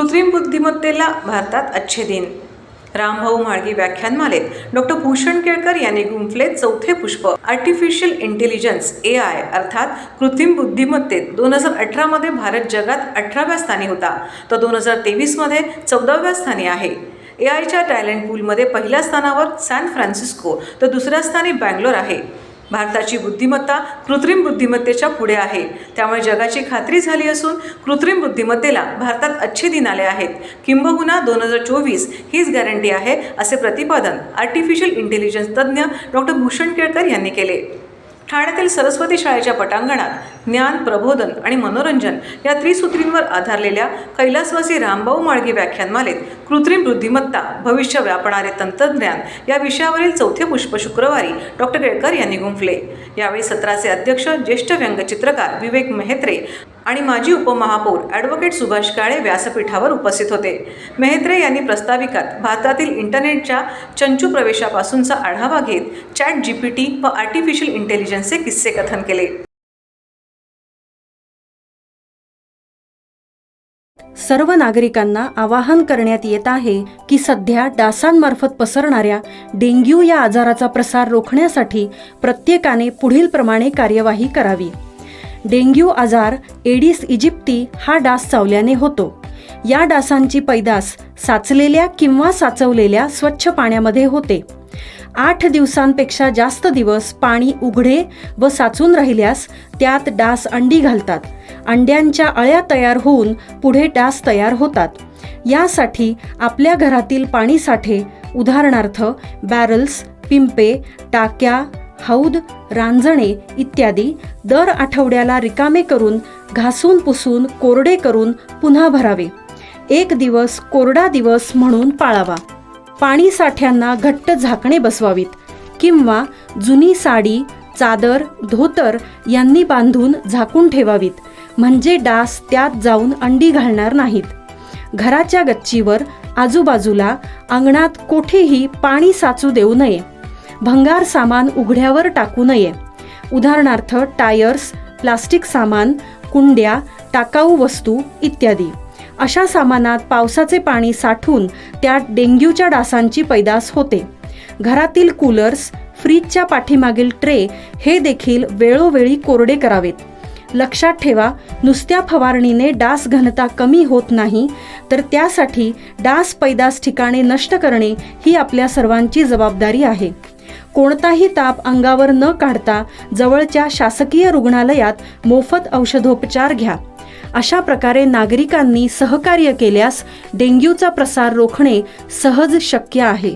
कृत्रिम बुद्धिमत्तेला भारतात अच्छे दिन. रामभाऊ म्हाळगी व्याख्यानमालेत डॉक्टर भूषण केळकर यांनी गुंफले चौथे पुष्प. आर्टिफिशियल इंटेलिजन्स AI अर्थात कृत्रिम बुद्धिमत्तेत 2018 मध्ये भारत जगात 18व्या स्थानी होता, तर 2023 मध्ये 14व्या स्थानी आहे. AIच्या टॅलेंट पूलमध्ये पहिल्या स्थानावर सॅन फ्रान्सिस्को तर दुसऱ्या स्थानी बँगलोर आहे. भारताची बुद्धिमत्ता कृत्रिम बुद्धिमत्तेच्या पुढे आहे, त्यामुळे जगाची खात्री झाली असून कृत्रिम बुद्धिमत्तेला भारतात अच्छे दिन आले आहेत. किंबहुना 2024 हीच गॅरंटी आहे, असे प्रतिपादन आर्टिफिशियल इंटेलिजन्स तज्ज्ञ डॉक्टर भूषण केळकर यांनी केले. ठाण्यातील सरस्वती शाळेच्या पटांगणात ज्ञान, प्रबोधन आणि मनोरंजन या त्रिसूत्रींवर आधारलेल्या कैलासवासी रामभाऊ म्हाळगी व्याख्यानमालेत कृत्रिम बुद्धिमत्ता भविष्य व्यापणारे तंत्रज्ञान या विषयावरील चौथे पुष्प शुक्रवारी डॉक्टर केळकर यांनी गुंफले. यावेळी सत्राचे अध्यक्ष ज्येष्ठ व्यंगचित्रकार विवेक मेहत्रे आणि माजी उपमहापौर ॲडव्होकेट सुभाष काळे व्यासपीठावर उपस्थित होते. मेहत्रे यांनी प्रस्ताविकात भारतातील इंटरनेटच्या चंचू प्रवेशापासूनचा आढावा घेत ChatGPT व आर्टिफिशियल इंटेलिजन्सचे किस्से कथन केले. सर्व नागरिकांना आवाहन करण्यात येत आहे की सध्या डासांमार्फत पसरणाऱ्या डेंग्यू या आजाराचा प्रसार रोखण्यासाठी प्रत्येकाने पुढीलप्रमाणे कार्यवाही करावी. डेंग्यू आजार एडिस इजिप्ती हा डास चावल्याने होतो. या डासांची पैदास साचलेल्या किंवा साचवलेल्या स्वच्छ पाण्यामध्ये होते. 8 दिवसांपेक्षा जास्त दिवस पाणी उघडे व साचून राहिल्यास त्यात डास अंडी घालतात. अंड्यांच्या अळ्या तयार होऊन पुढे डास तयार होतात. यासाठी आपल्या घरातील पाणीसाठे उदाहरणार्थ बॅरल्स, पिंपे, टाक्या, हौद, रांजणे इत्यादी दर आठवड्याला रिकामे करून घासून पुसून कोरडे करून पुन्हा भरावे. 1 दिवस कोरडा दिवस म्हणून पाळावा. पाणी साठ्यांना घट्ट झाकणे बसवावीत किंवा जुनी साडी, चादर, धोतर यांनी बांधून झाकून ठेवावीत, म्हणजे डास त्यात जाऊन अंडी घालणार नाहीत. घराच्या गच्चीवर, आजूबाजूला, अंगणात कोठेही पाणी साचू देऊ नये. भंगार सामान उघड्यावर टाकू नये. उदाहरणार्थ टायर्स, प्लास्टिक सामान, कुंड्या, टाकाऊ वस्तू इत्यादी. अशा सामानात पावसाचे पाणी साठून त्यात डेंग्यूच्या डासांची पैदास होते. घरातील कूलर्स, फ्रीजच्या पाठीमागील ट्रे हे देखील वेळोवेळी कोरडे करावेत. लक्षात ठेवा, नुसत्या फवारणीने डास घनता कमी होत नाही, तर त्यासाठी डास पैदास ठिकाणे नष्ट करणे ही आपल्या सर्वांची जबाबदारी आहे. कोणताही ताप अंगावर न काढता जवळच्या शासकीय रुग्णालयात मोफत औषधोपचार घ्या. अशा प्रकारे नागरिकांनी सहकार्य केल्यास डेंग्यूचा प्रसार रोखणे सहज शक्य आहे.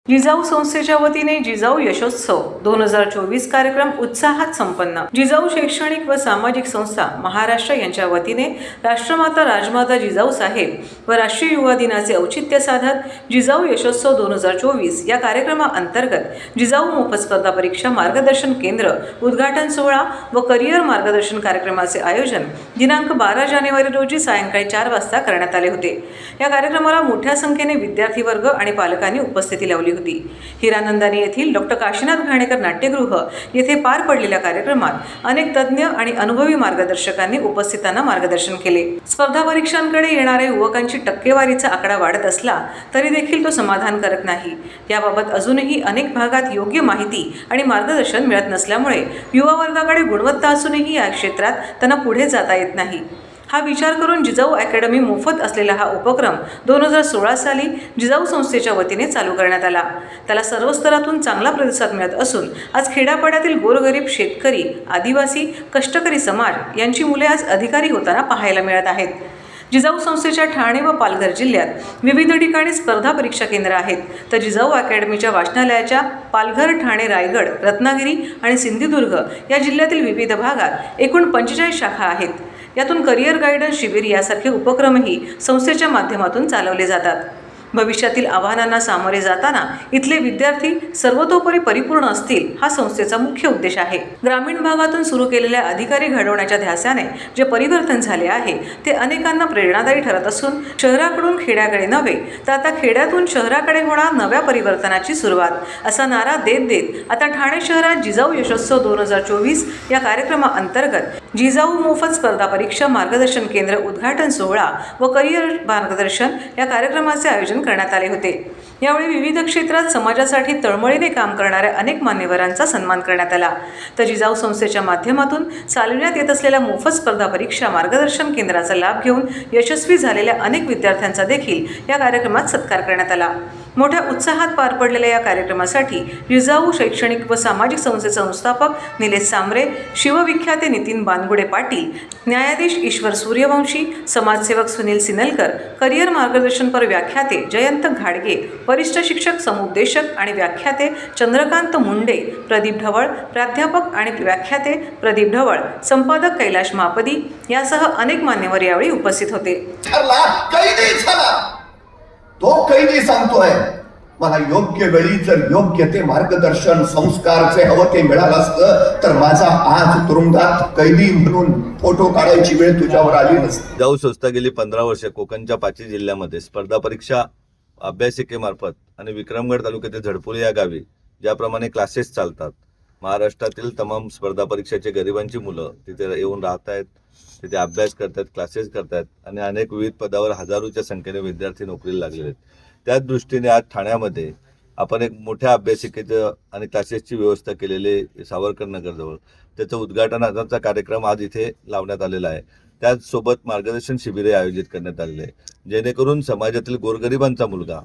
जिजाऊ संस्थेच्या वतीने जिजाऊ यशोत्सव 2024 कार्यक्रम उत्साहात संपन्न. जिजाऊ शैक्षणिक व सामाजिक संस्था महाराष्ट्र यांच्या वतीने राष्ट्रमाता राजमाता जिजाऊ साहेब व राष्ट्रीय युवा दिनाचे औचित्य साधत जिजाऊ यशोत्सव 2024 या कार्यक्रमाअंतर्गत जिजाऊ मोफत स्पर्धा परीक्षा मार्गदर्शन केंद्र उद्घाटन सोहळा व करिअर मार्गदर्शन कार्यक्रमाचे आयोजन दिनांक 12 जानेवारी रोजी सायंकाळी 4 वाजता करण्यात आले होते. या कार्यक्रमाला मोठ्या संख्येने विद्यार्थी वर्ग आणि पालकांनी उपस्थिती लावली होती. हिरानंदानी येथील डॉक्टर काशीनाथ घाणेकर नाट्यगृह येथे पार पडलेल्या कार्यक्रमात अनेक तज्ज्ञ आणि अनुभवी मार्गदर्शकांनी उपस्थितांना मार्गदर्शन केले. स्पर्धा परीक्षांकडे येणाऱ्या युवकांची टक्केवारीचा आकडा वाढत असला तरी देखील तो समाधानकारक नाही. याबाबत अजूनही अनेक भागात योग्य माहिती आणि मार्गदर्शन मिळत नसल्यामुळे युवा वर्गाकडे गुणवत्ता असूनही या क्षेत्रात त्यांना पुढे जाता येत नाही. हा विचार करून जिजाऊ अकॅडमी मोफत असलेला हा उपक्रम 2016 साली जिजाऊ संस्थेच्या वतीने चालू करण्यात आला. त्याला सर्व स्तरातून चांगला प्रतिसाद मिळत असून आज खेड्यापाड्यातील गोरगरीब शेतकरी, आदिवासी, कष्टकरी समाज यांची मुले आज अधिकारी होताना पाहायला मिळत आहेत. जिजाऊ संस्थेच्या ठाणे व पालघर जिल्ह्यात विविध ठिकाणी स्पर्धा परीक्षा केंद्र आहेत, तर जिजाऊ अकॅडमीच्या वाचनालयाच्या पालघर, ठाणे, रायगड, रत्नागिरी आणि सिंधुदुर्ग या जिल्ह्यातील विविध भागात एकूण 45 शाखा आहेत. यातून करिअर गायडन्स शिबिर यासारखे उपक्रमही संस्थेच्या माध्यमातून चालवले जातात. भविष्यातील आव्हानांना सामोरे जाताना इथले विद्यार्थी सर्वतोपरी परिपूर्ण असतील हा संस्थेचा मुख्य उद्देश आहे. ग्रामीण भागातून सुरू केलेल्या अधिकारी घडवण्याच्या ध्यासाने जे परिवर्तन झाले आहे ते अनेकांना प्रेरणादायी ठरत असून शहराकडून खेड्याकडे नव्हे तर आता खेड्यातून शहराकडे होणार नव्या परिवर्तनाची सुरुवात असा नारा देत देत आता ठाणे शहरात जिजाऊ यशोत्सव 2024 या कार्यक्रमाअंतर्गत जिजाऊ मोफत स्पर्धा परीक्षा मार्गदर्शन केंद्र उद्घाटन सोहळा व करिअर मार्गदर्शन या कार्यक्रमाचे आयोजन करण्यात आले होते. यावेळी विविध क्षेत्रात समाजासाठी तळमळीने काम करणाऱ्या अनेक मान्यवरांचा सन्मान करण्यात आला. तर जिजाऊ संस्थेच्या माध्यमातून चालविण्यात येत असलेल्या मोफत स्पर्धा परीक्षा मार्गदर्शन केंद्राचा लाभ घेऊन यशस्वी झालेल्या अनेक विद्यार्थ्यांचा देखील या कार्यक्रमात सत्कार करण्यात आला. मोठ्या उत्साहात पार पडलेल्या या कार्यक्रमासाठी जिजाऊ शैक्षणिक व सामाजिक संस्थेचे संस्थापक निलेश सांबरे, शिवविख्याते नितीन बानगुडे पाटील, न्यायाधीश ईश्वर सूर्यवंशी, समाजसेवक सुनील सिनलकर, करिअर मार्गदर्शनपर व्याख्याते जयंत घाडगे, वरिष्ठ शिक्षक समुपदेशक आणि व्याख्याते चंद्रकांत मुंडे, प्रदीप ढवळ, प्राध्यापक आणि व्याख्याते प्रदीप ढवळ, संपादक कैलाश महापदी यासह अनेक मान्यवर यावेळी उपस्थित होते. तो कैदी सांगतोय मला योग्य वेळी जर योग्य ते मार्गदर्शन संस्कारचे हवं ते मिळालं असतं तर माझा आज तुरुंगात कैदी म्हणून फोटो काढायची वेळ तुझ्यावर आली नसती. जिजाऊ संस्था गेली 15 वर्ष कोकणच्या 5 जिल्ह्यामध्ये स्पर्धा परीक्षा अभ्यासिकेमार्फत आणि विक्रमगड तालुक्यातील झडपोली या गावी ज्याप्रमाणे क्लासेस चालतात, महाराष्ट्रातील तमाम स्पर्धा परीक्षेचे गरिबांची मुलं तिथे येऊन राहत आहेत, तिथे अभ्यास करतात, क्लासेस करतात आणि अनेक विविध पदावर हजारोच्या संख्येने विद्यार्थी नोकरीला लागलेले आहेत. त्याच दृष्टीने आज ठाण्यामध्ये आपण एक मोठ्या अभ्यासिकेचं आणि क्लासेसची व्यवस्था केलेले सावरकर नगरजवळ त्याचं उद्घाटनाचा कार्यक्रम आज इथे लावण्यात आलेला आहे. त्याचसोबत मार्गदर्शन शिबिरे आयोजित करण्यात आलेले आहे, जेणेकरून समाजातील गोरगरिबांचा मुलगा,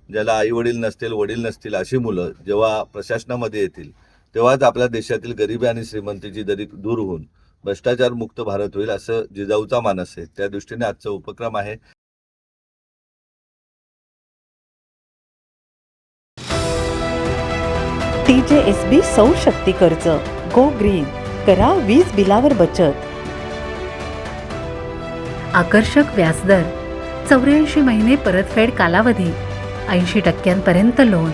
ज्याला आई वडील नसतील, वडील नसतील, अशी मुलं जेव्हा प्रशासनामध्ये येतील तेव्हाच आपल्या देशातील गरिबी आणि श्रीमंतीची दरी दूर होऊन भ्रष्टाचार मुक्त भारत होईल असं जिजाऊचा मानस आहे. त्या दृष्टीने आजचा उपक्रम आहे. TJSB सौर शक्ती कर्ज गो ग्रीन, करा वीज बिलावर बचत. आकर्षक व्याजदर, 84 महिने परतफेड कालावधी, 80% लोन,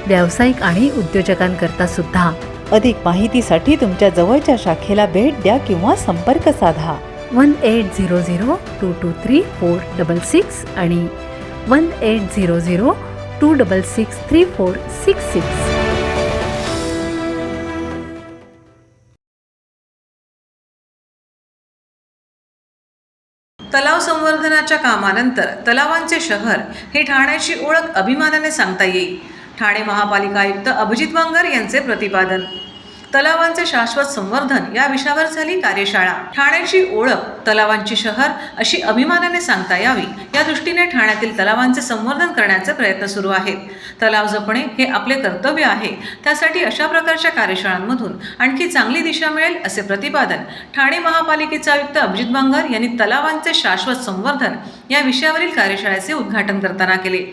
व्यावसायिक आणि उद्योजकांकरता सुद्धा. अधिक माहितीसाठी तुमच्या जवळच्या शाखेला भेट द्या किंवा संपर्क साधा. 1800-223-466 आणि 1800-266-3466. तलाव संवर्धनाच्या कामानंतर तलावांचे शहर ही ठाण्याची ओळख अभिमानाने सांगता येईल. ठाणे महापालिका आयुक्त अभिजित बांगर यांचे प्रतिपादन. तलावांचे शाश्वत संवर्धन या विषयावर झाली कार्यशाळा. ठाण्याची ओळख तलावांची शहर अशी अभिमानाने सांगता यावी या दृष्टीने ठाण्यातील तलावांचे संवर्धन करण्याचे प्रयत्न सुरू आहेत. तलाव जपणे हे आपले कर्तव्य आहे. त्यासाठी अशा प्रकारच्या कार्यशाळांमधून आणखी चांगली दिशा मिळेल असे प्रतिपादन ठाणे महापालिकेचे आयुक्त अभिजित बांगर यांनी तलावांचे शाश्वत संवर्धन या विषयावरील कार्यशाळेचे उद्घाटन करताना केले.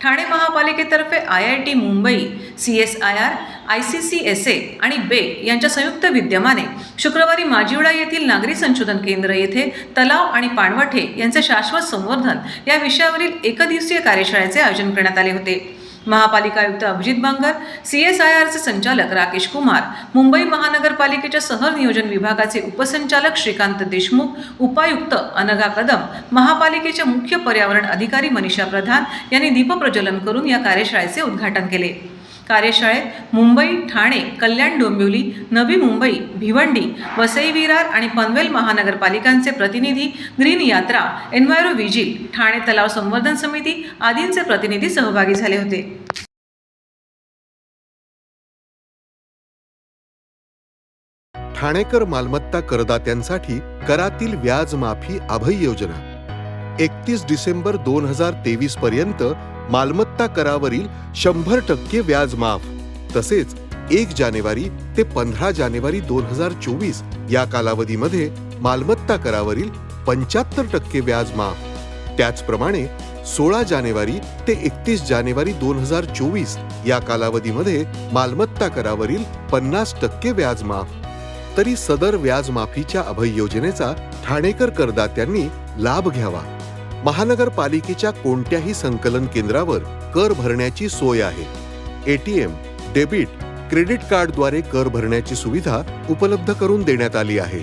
ठाणे महापालिकेतर्फे IIT मुंबई, CSIR, ICCSA आणि बे यांच्या संयुक्त विद्यमाने शुक्रवारी माजिवडा येथील नागरी संशोधन केंद्र येथे तलाव आणि पाणवठे यांचे शाश्वत संवर्धन या विषयावरील एकदिवसीय कार्यशाळेचे आयोजन करण्यात आले होते. महापालिका आयुक्त अभिजित बांगर, CSIRचे संचालक राकेश कुमार, मुंबई महानगरपालिकेच्या सहनियोजन विभागाचे उपसंचालक श्रीकांत देशमुख, उपायुक्त अनघा कदम, महापालिकेच्या मुख्य पर्यावरण अधिकारी मनीषा प्रधान यांनी दीपप्रज्वलन करून या कार्यशाळेचे उद्घाटन केले. कार्यशाळेत मुंबई, ठाणे, कल्याण डोंबिवली, नवी मुंबई, भिवंडी, वसई विरार आणि पनवेल महानगरपालिकांचे प्रतिनिधी, ग्रीन यात्रा, एन्व्हायरो व्हिजिल, ठाणे तलाव संवर्धन समिती आदींचे प्रतिनिधी सहभागी झाले होते. ठाणेकर मालमत्ता करदात्यांसाठी करातील व्याज माफी अभय योजना 31 डिसेंबर 2023 पर्यंत मालमत्ता करावरील 100% व्याज माफ. तसेच 1 जानेवारी ते 15 जानेवारी 2024 या कालावधीमध्ये मालमत्ता करावरील 75% व्याज माफ. त्याचप्रमाणे 16 जानेवारी ते 31 जानेवारी 2024 या कालावधीमध्ये मालमत्ता करावरील 50% व्याज माफ. तरी सदर व्याज माफीच्या अभय योजनेचा ठाणेकर करदात्यांनी लाभ घ्यावा. महानगरपालिकेच्या कोणत्याही संकलन केंद्रावर कर भरण्याची सोय आहे. एटीएम, डेबिट, क्रेडिट कार्डद्वारे कर भरण्याची सुविधा उपलब्ध करून देण्यात आली आहे.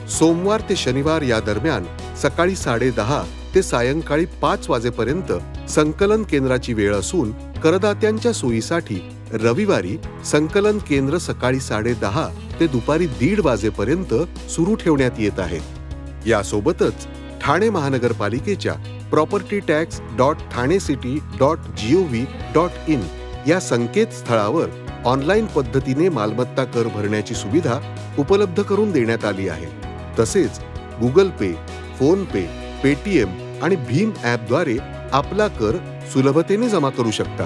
सोमवार ते शनिवार या दरम्यान सकाळी 10:30 ते सायंकाळी 5 वाजेपर्यंत संकलन केंद्राची वेळ असून करदात्यांच्या सोयीसाठी रविवारी संकलन केंद्र सकाळी 10:30 ते दुपारी 1:30 वाजेपर्यंत सुरू ठेवण्यात येत आहे. यासोबतच ठाणे महानगरपालिकेच्या propertytax.thanecity.gov.in या संकेतस्थळावर ऑनलाईन पद्धतीने मालमत्ता कर भरण्याची सुविधा उपलब्ध करून देण्यात आली आहे. तसेच गुगल पे, फोन पे, पेटीएम आणि भीम ॲपद्वारे आपला कर सुलभतेने जमा करू शकता.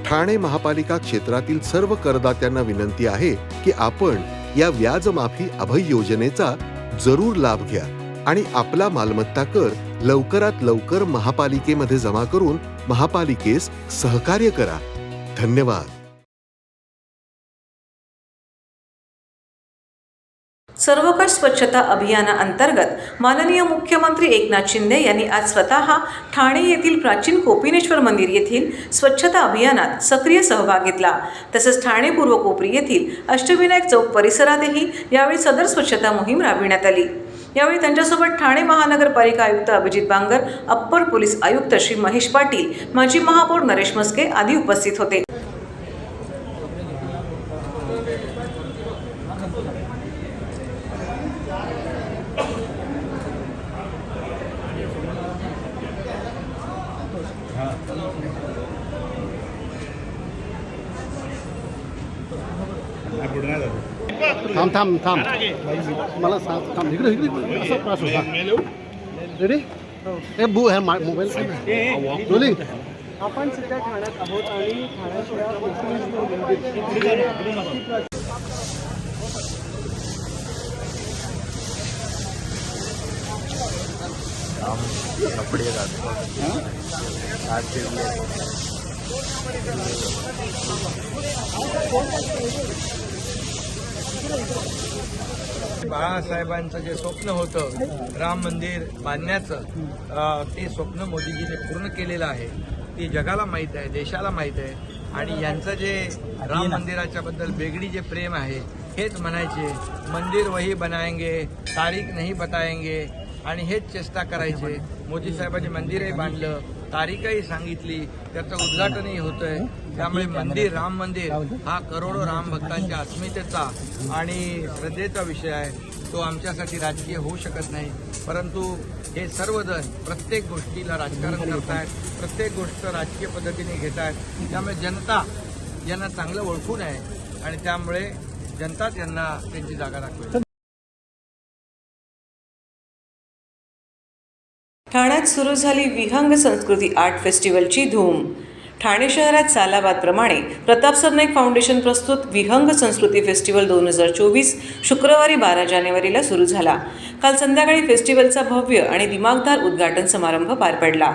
ठाणे महापालिका क्षेत्रातील सर्व करदात्यांना विनंती आहे की आपण या व्याजमाफी अभय योजनेचा जरूर लाभ घ्या आणि आपला मालमत्ता कर लवकरात लवकर महापालिकेमध्ये जमा करून महापालिकेस सहकार्य करा. धन्यवाद. सर्वकष स्वच्छता अभियानाअंतर्गत माननीय मुख्यमंत्री एकनाथ शिंदे यांनी आज स्वतः ठाणे येथील प्राचीन कोपिनेश्वर मंदिर येथील स्वच्छता अभियानात सक्रिय सहभाग घेतला. तसेच ठाणे पूर्व कोपरी येथील अष्टविनायक चौक परिसरातही यावेळी सदर स्वच्छता मोहीम राबविण्यात आली. यावेळी त्यांच्यासोबत ठाणे महानगरपालिका आयुक्त अभिजित बांगर, अप्पर पोलीस आयुक्त श्री महेश पाटील, माजी महापौर नरेश मस्के आदी उपस्थित होते. थांब थांब थांब मला सांग. थांब इकडे इकडे असा त्रास होता. रेडी हे बू आहे मोबाईल रोलिंग. आपण सध्या ठाण्यात आहोत आणि ठाण्याच्या बाळासाहेबांचं जे स्वप्न होतं राम मंदिर बांधण्याचं, ते स्वप्न मोदीजीने पूर्ण केलेलं आहे. ते जगाला माहीत आहे, देशाला माहीत आहे. आणि यांचं जे राम मंदिराच्या बद्दल वेगळी जे प्रेम आहे, हेच म्हणायचे मंदिर वही बनाएंगे, तारीख नाही बताएंगे, आणि हेच चेष्टा करायचे. मोदी साहेबांनी मंदिरही बांधलं, तारीखही सांगितली, त्याचं उद्घाटनही होतंय. त्यामुळे मंदिर, राम मंदिर हा करोडो राम भक्तांच्या अस्मितेचा आणि श्रद्धेचा विषय आहे. तो आमच्यासाठी राजकीय होऊ शकत नाही, परंतु हे सर्वजण प्रत्येक गोष्टीला राजकारण करतायत, प्रत्येक गोष्ट राजकीय पद्धतीने घेत आहेत. त्यामुळे जनता यांना चांगलं ओळखून आहे आणि त्यामुळे जनताच यांना त्यांची जागा दाखवेल. ठाण्यात सुरू झाली विहंग संस्कृती आर्ट फेस्टिवलची धूम. ठाणे शहरात सालाबादप्रमाणे प्रताप सरनाईक फाउंडेशन प्रस्तुत विहंग संस्कृती फेस्टिवल 2024 शुक्रवारी 12 जानेवारीला सुरू झाला. काल संध्याकाळी फेस्टिवलचा भव्य आणि दिमागदार उद्घाटन समारंभ पार पडला.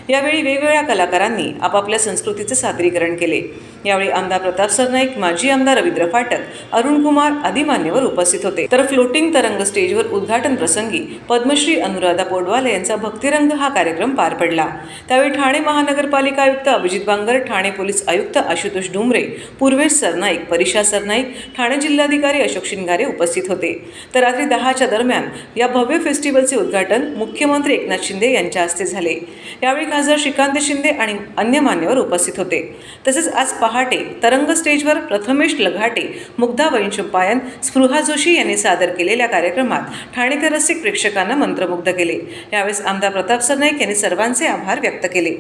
यावेळी वेगवेगळ्या कलाकारांनी आपापल्या संस्कृतीचे सादरीकरण केले. यावेळी आमदार प्रताप सरनाईक, माजी आमदार रवींद्र फाटक, अरुण कुमार आदी मान्यवर उपस्थित होते. तर फ्लोटिंग तरंग स्टेजवर उद्घाटन प्रसंगी पद्मश्री अनुराधा पोडवाले यांचा भक्तिरंग हा कार्यक्रम पार पडला. त्यावेळी ठाणे महानगरपालिका आयुक्त अभिजित बांगर, ठाणे पोलीस आयुक्त आशुतोष डुमरे, पूर्वेश सरनाईक, परिशा सरनाईक, ठाणे जिल्हाधिकारी अशोक शिंगारे उपस्थित होते. तर रात्री 10च्या दरम्यान या भव्य फेस्टिवलचे उद्घाटन मुख्यमंत्री एकनाथ शिंदे यांच्या हस्ते झाले. यावेळी खासदार श्रीकांत शिंदे आणि अन्य मान्यवर उपस्थित होते. तसेच आज पहाटे तरंग स्टेजवर प्रथमेश लघाटे, मुग्धा वैंशंपायन, स्पृहा जोशी यांनी सादर केलेल्या कार्यक्रमात ठाणेकर रसिक प्रेक्षकांना मंत्रमुग्ध केले. यावेळेस आमदार प्रताप सरनाईक यांनी सर्वांचे आभार व्यक्त केले.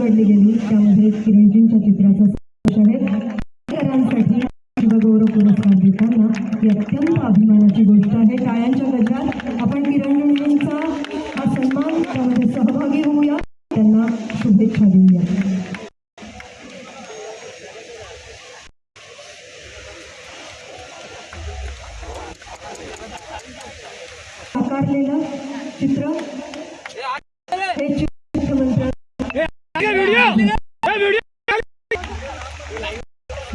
निवडली गेली त्यामध्ये किरणजींच्या चित्राचा समावेश आहे. कलाकारांसाठी शिवगौरव पुरस्कार देताना ही अत्यंत अभिमानाची गोष्ट आहे. टाळ्यांच्या गजरात आपण किरणजींचा हा सन्मान त्यामध्ये सहभागी होऊया, त्यांना शुभेच्छा देऊया. आकारलेलं चित्र हे चित्रमंत्र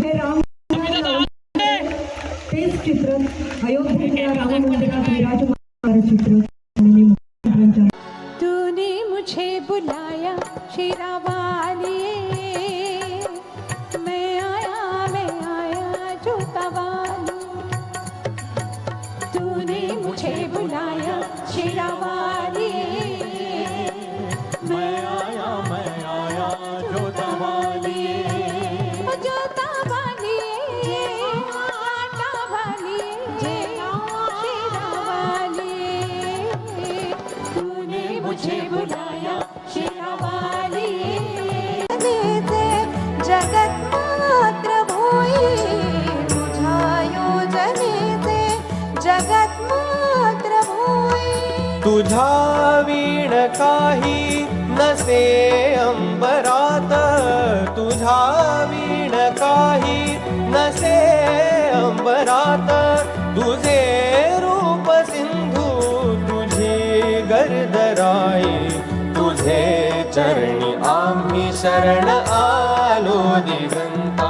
हे राम तेच चित्र अयोध्येच्या राम मंदिरात विराजमान चित्र आणि मुख्यमंत्र्यांच्या तूने मुझे बुलाया शेरावाली मैं आया जोता वाली तूने मुझे बुलाया शेरावाली मैं आया जोता वाली जोता वाली आटा वाली शेरावाली तूने मुझे बुलाया शेरावाली जगत मात्र भोई तुझा योजनेचे जगत मात्र भोई तुझा वीण काही नसे अंबरात तुझा वीण काही नसे अंबरात तुझे रूप सिंधू तुझी गर्दराई तुझे चरणी आम्ही शरण आलो दिगंता